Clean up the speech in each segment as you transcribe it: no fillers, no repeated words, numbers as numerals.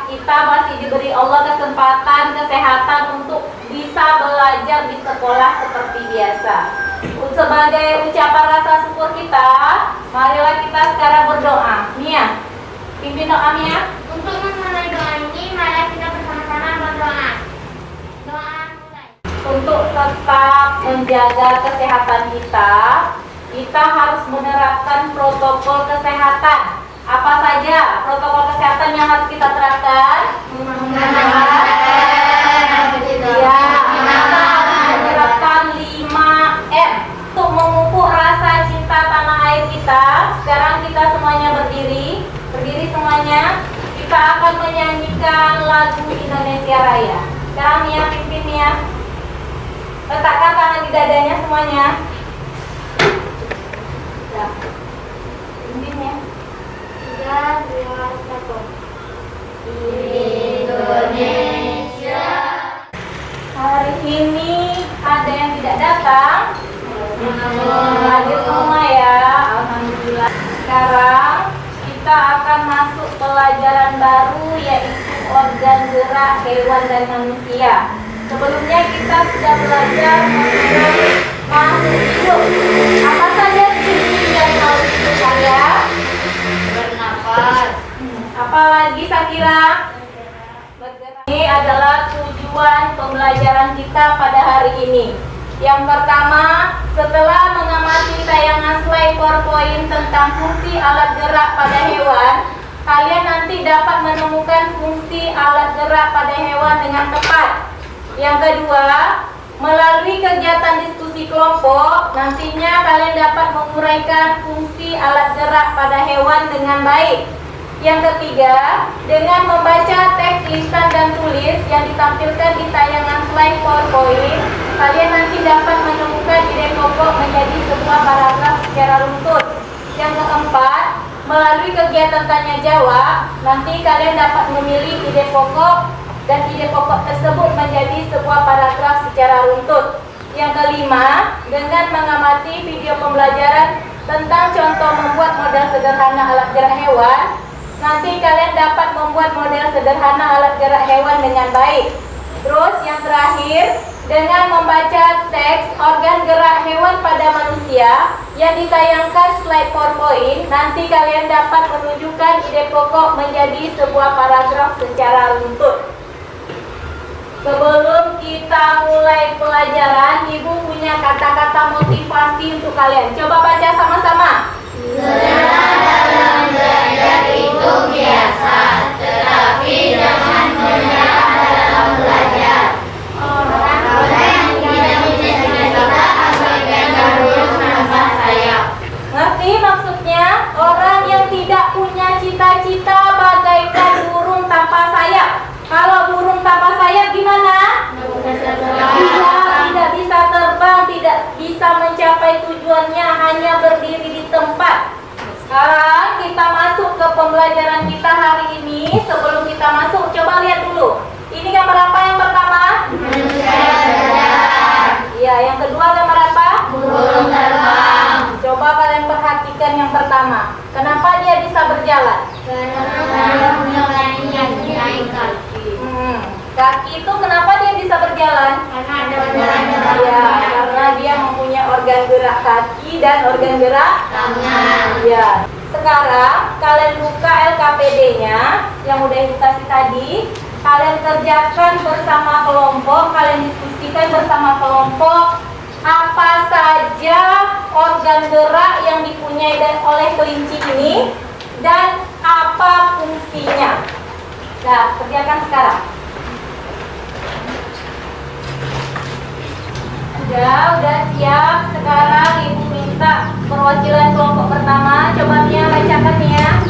kita masih diberi Allah kesempatan, kesehatan untuk bisa belajar di sekolah seperti biasa. Sebagai ucapan rasa syukur kita, marilah kita sekarang berdoa. Mia, pimpin doa Mia. Untuk memulai doa ini, mari kita bersama-sama berdoa. Doa mulai. Untuk tetap menjaga kesehatan kita harus menerapkan protokol kesehatan. Apa saja protokol kesehatan yang harus kita terapkan? Ya, kita harus menerapkan 5M untuk memupuk rasa cinta tanah air kita. Sekarang kita semuanya berdiri semuanya. Kita akan menyanyikan lagu Indonesia Raya. Sekarang Mia pimpin Mia. Letakkan tangan di dadanya semuanya. Ya. Pimpin ya. 3, 2, 1. Indonesia. Hari ini ada yang tidak datang. Hadir semua ya. Alhamdulillah. Sekarang kita akan masuk pelajaran baru, yaitu organ gerak hewan dan manusia. Sebelumnya kita sudah belajar mengenai makhluk hidup. Apa saja ciri dari makhluk hidup saya? Bernafas. Apalagi Sakira? Bergerak. Ini adalah tujuan pembelajaran kita pada hari ini. Yang pertama, setelah mengamati tayangan slide PowerPoint tentang fungsi alat gerak pada hewan, kalian nanti dapat menemukan fungsi alat gerak pada hewan dengan tepat. Yang kedua, melalui kegiatan diskusi kelompok, nantinya kalian dapat menguraikan fungsi alat gerak pada hewan dengan baik. Yang ketiga, dengan membaca teks lisan dan tulis yang ditampilkan di tayangan slide PowerPoint, kalian nanti dapat menemukan ide pokok menjadi sebuah paragraf secara runtut. Yang keempat, melalui kegiatan tanya jawab, nanti kalian dapat memilih ide pokok dan ide pokok tersebut menjadi sebuah paragraf secara runtut. Yang kelima, dengan mengamati video pembelajaran tentang contoh membuat model sederhana alat gerak hewan, nanti kalian dapat membuat model sederhana alat gerak hewan dengan baik. Terus yang terakhir, dengan membaca teks organ gerak hewan pada manusia yang ditayangkan slide PowerPoint, nanti kalian dapat menunjukkan ide pokok menjadi sebuah paragraf secara runtut. Sebelum kita mulai pelajaran, Ibu punya kata-kata motivasi untuk kalian. Coba baca sama-sama. Lelah dalam belajar itu biasa, tetapi jangan menyerah dalam belajar. Orang yang tidak punya cita-cita abaikan terus nafas sayap. Ngerti maksudnya? Orang yang tidak punya cita-cita bagaikan burung tanpa sayap. Kalau burung tanpa sayap gimana? Tidak bisa terbang, tidak bisa mencapai tujuannya, hanya berdiri di tempat. Sekarang kita masuk ke pembelajaran kita hari ini. Sebelum kita masuk, coba lihat dulu. Ini gambar apa yang pertama? Iya, yang kedua gambar apa? Burung terbang. Coba kalian perhatikan yang pertama. Kenapa dia bisa berjalan? Karena punya kaki yang naik kaki. Kaki itu kenapa dia bisa berjalan? Karena ada organ Ya, karena dia mempunyai organ gerak kaki dan organ gerak tangan. ya. Sekarang kalian buka LKPD-nya yang udah Ibu kasih tadi. Kalian kerjakan bersama kelompok, kalian diskusikan bersama kelompok apa saja organ gerak yang dipunyai oleh kelinci ini dan apa fungsinya. Nah, kerjakan sekarang. Udah siap. Sekarang Ibu minta perwakilan kelompok pertama. Coba Mia bacakan ya.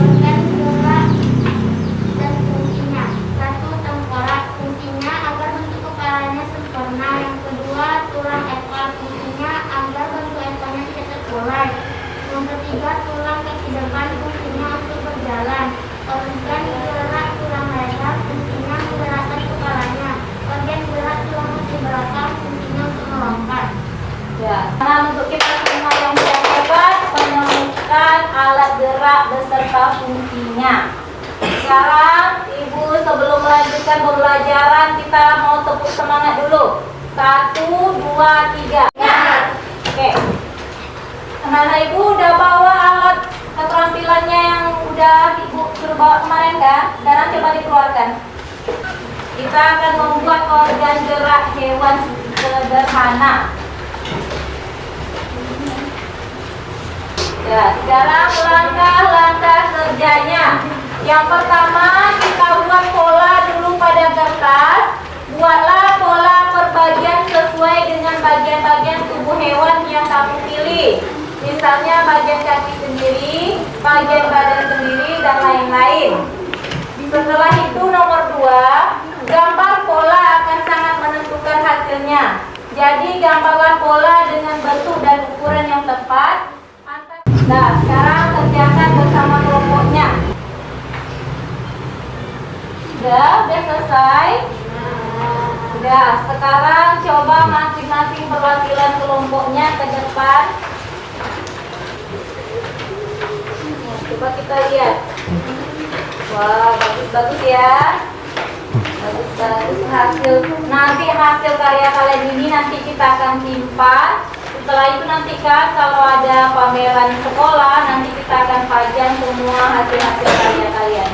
Organ gerak dan fungsinya. 1. Tengkorak. Fungsinya agar bentuk kepalanya sempurna. Yang kedua, tulang ekor. Fungsinya agar bentuk ekornya tidak terkulai. Yang ketiga, tulang kaki depan. Fungsinya untuk berjalan. Organ gerak tulang leher. Fungsinya menggerakkan kepalanya. Organ gerak tulang kaki belakang. Fungsinya untuk melompat. Ya. Nah, untuk kita semua yang sudah hebat menemukan alat sekarang Ibu sebelum melanjutkan pembelajaran kita mau tepuk semangat dulu. 1, 2, 3. Oke. Anak-anak Ibu udah bawa alat keterampilannya yang udah Ibu suruh bawa kemarin kan? Sekarang coba dikeluarkan. Kita akan membuat organ gerak hewan sederhana. Ya, sekarang langkah-langkah kerjanya. Yang pertama kita buat pola dulu pada kertas. Buatlah pola perbagian sesuai dengan bagian-bagian tubuh hewan yang kamu pilih. Misalnya bagian kaki sendiri, bagian badan sendiri, dan lain-lain. Setelah itu nomor 2, gambar pola akan sangat menentukan hasilnya. Jadi gambarlah pola dengan bentuk dan ukuran yang tepat. Nah, sekarang kerjakan bersama kelompoknya. Udah selesai? Udah, sekarang coba masing-masing perwakilan kelompoknya ke depan. Coba kita lihat. Wah, bagus-bagus ya. Bagus hasil. Nanti hasil karya kalian ini nanti kita akan simpan. Setelah itu nanti kan kalau ada pameran sekolah nanti kita akan pajang semua hasil-hasil karya kalian.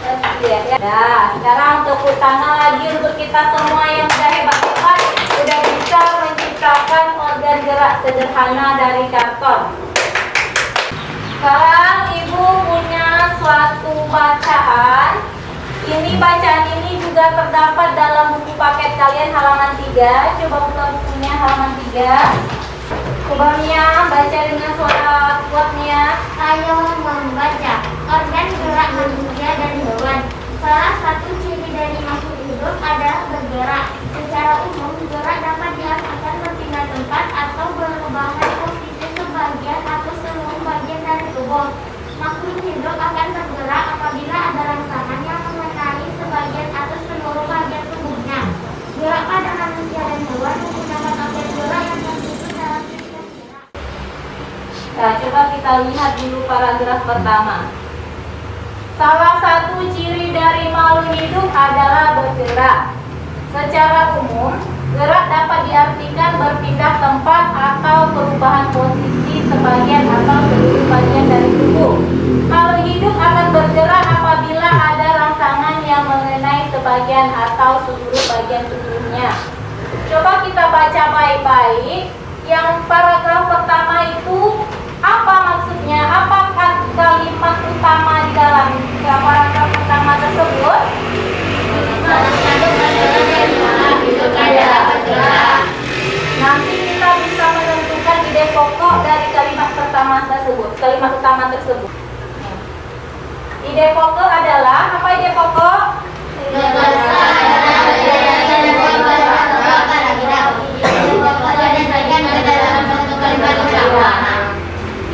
Nah, sekarang tepuk tangan lagi untuk kita semua yang sudah hebat-hebat, sudah bisa menciptakan organ gerak sederhana dari karton. Sekarang Ibu punya suatu bacaan. Ini bacaan ini juga terdapat dalam buku paket kalian halaman 3. Coba buka bukunya halaman 3. Coba Mia baca dengan suara kuat Mia. Ayo membaca. Organ gerak manusia dan hewan. Salah satu ciri dari makhluk hidup adalah bergerak. Secara umum, gerak dapat diartikan berpindah tempat atau perubahan posisi sebagian atau seluruh bagian dari tubuh. Makhluk hidup akan bergerak apabila ada rangsangan yang mengenai sebagian atau seluruh bagian tubuhnya. Gerak pada manusia dan hewan menggunakan organ gerak yang tersusun dalam sistem gerak. Nah, coba kita lihat dulu paragraf pertama. Salah satu ciri dari makhluk hidup adalah bergerak. Secara umum, gerak dapat diartikan berpindah tempat atau perubahan posisi sebagian atau seluruh bagian dari tubuh. Makhluk hidup akan bergerak apabila ada rangsangan yang mengenai sebagian atau seluruh bagian tubuhnya. Coba kita baca baik-baik. Yang paragraf pertama itu apa maksudnya? Apa kalimat utama di dalam paragraf pertama tersebut? Nanti kita bisa menentukan ide pokok dari kalimat pertama tersebut, kalimat utama tersebut. Ide pokok adalah apa ide pokok?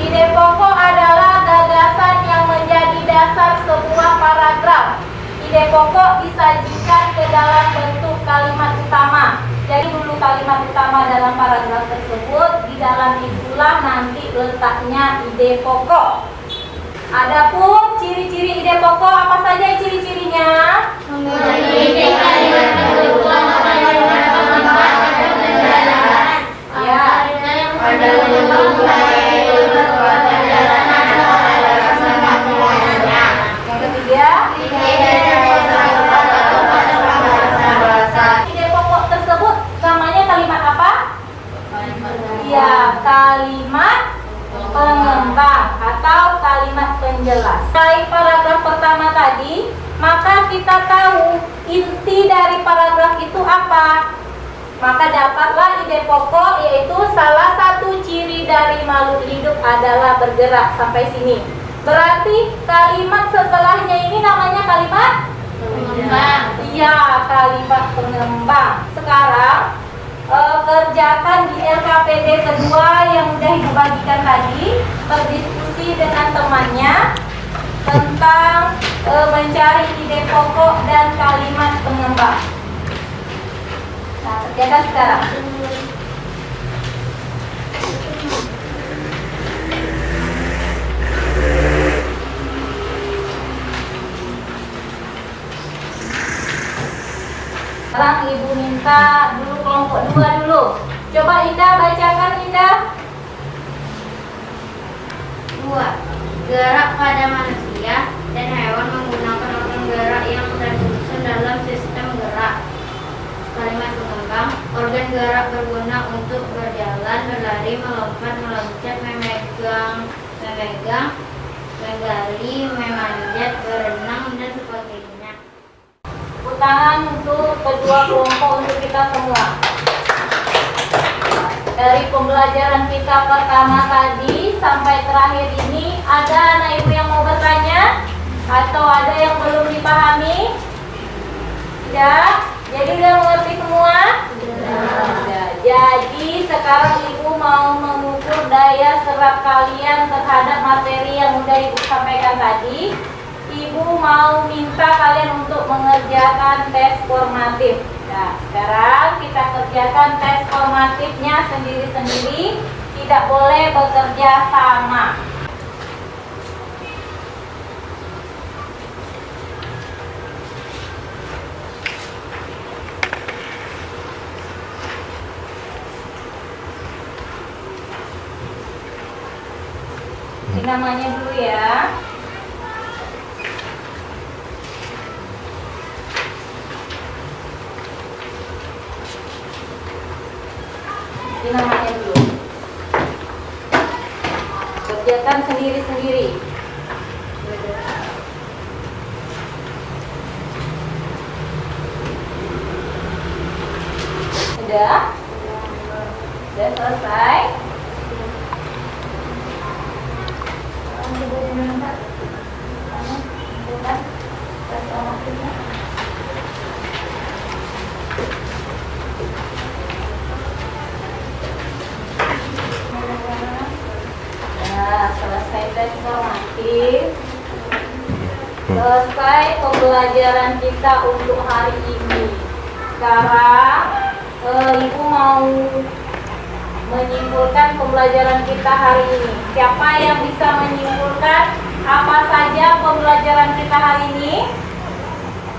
Ide pokok adalah gagasan yang menjadi dasar sebuah paragraf. Ide pokok disajikan ke dalam bentuk kalimat utama. Jadi dulu kalimat utama dalam paragraf tersebut, di dalam itulah nanti letaknya ide pokok. Adapun ciri-ciri ide pokok apa saja ciri-cirinya? Memiliki kalimat kedudukan pada kalimat pengembangan dan penjelasan. Ya. Pada bentuk Yang ketiga, ide pokok tersebut namanya kalimat apa? Ya, kalimat pengembang atau kalimat penjelas. Dari paragraf pertama tadi, maka kita tahu inti dari paragraf itu apa. Maka dapatlah ide pokok, yaitu salah satu ciri dari makhluk hidup adalah bergerak. Sampai sini. Berarti kalimat setelahnya ini namanya kalimat pengembang. iya, kalimat pengembang. Sekarang kerjakan di LKPD kedua yang udah Ibu bagikan tadi, berdiskusi dengan temannya tentang mencari ide pokok dan kalimat pengembang. Nah, kerjakan sekarang. Sekarang Ibu minta dulu kelompok 2 dulu. Coba Indah bacakan, Indah. 2. Gerak pada manusia dan hewan menggunakan organ gerak yang tersusun dalam sistem gerak. Kalimat pengembang, organ gerak berguna untuk berjalan, berlari, melompat, meloncat, memegang, menggali, memanjat, berenang, dan sebagainya. Tepuk tangan untuk kedua kelompok untuk kita semua. Dari pembelajaran kita pertama tadi sampai terakhir ini, ada anak ibu yang mau bertanya? Atau ada yang belum dipahami? Tidak? Jadi udah mengerti semua? Sudah. Jadi sekarang ibu mau mengukur daya serap kalian terhadap materi yang udah ibu sampaikan tadi. Ibu mau minta kalian untuk mengerjakan tes formatif. Nah, sekarang kita kerjakan tes formatifnya sendiri-sendiri. Tidak boleh bekerja sama. Ini namanya dulu ya. Ini namanya dulu. Kerjakan sendiri-sendiri. Sudah? Sudah selesai? Nah, selesai tes formatif. Selesai pembelajaran kita untuk hari ini. Sekarang ibu mau menyimpulkan pembelajaran kita hari ini. Siapa yang bisa menyimpulkan apa saja pembelajaran kita hari ini?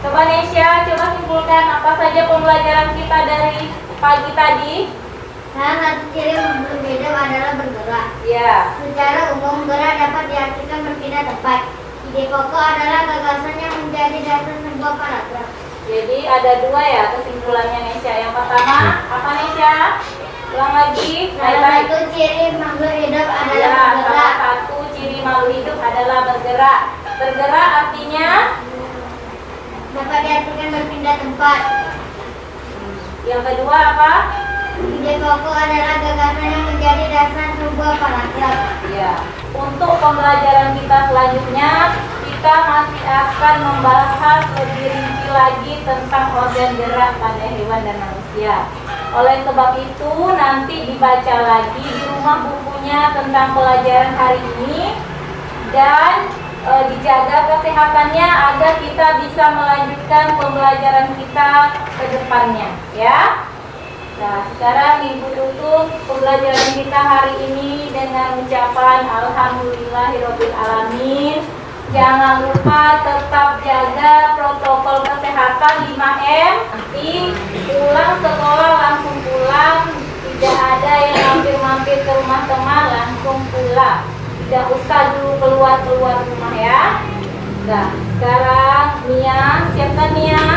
Coba Nesya, coba simpulkan apa saja pembelajaran kita dari pagi tadi. Salah satu ciri berbeda adalah bergerak. Ya. Secara umum, gerak dapat diartikan berpindah tempat. Ide pokok adalah gagasan yang menjadi dasar sebuah paragraf. Jadi ada 2 ya kesimpulannya Nesya. Yang pertama, apa Nesya? Ulang lagi. Salah satu ciri makhluk hidup adalah Ya, salah bergerak. satu ciri makhluk hidup adalah bergerak. Bergerak artinya Dapat diartikan berpindah tempat. yang kedua apa? Ide pokok adalah gagasan yang menjadi dasar sebuah paragraf. Ya. Untuk pembelajaran kita selanjutnya, kita masih akan membahas lebih rinci lagi tentang organ gerak pada hewan dan manusia. Oleh sebab itu, nanti dibaca lagi di rumah bukunya tentang pelajaran hari ini dan dijaga kesehatannya agar kita bisa melanjutkan pembelajaran kita ke depannya, ya. Nah, sekarang Ibu tutup pembelajaran kita hari ini dengan ucapan Alhamdulillahirabbil alamin. Jangan lupa tetap jaga protokol kesehatan 5M. Nanti pulang sekolah langsung pulang, tidak ada yang mampir-mampir ke rumah teman, langsung pulang. Tidak usah dulu keluar rumah ya. Nah, sekarang Mia, siapkan Mia.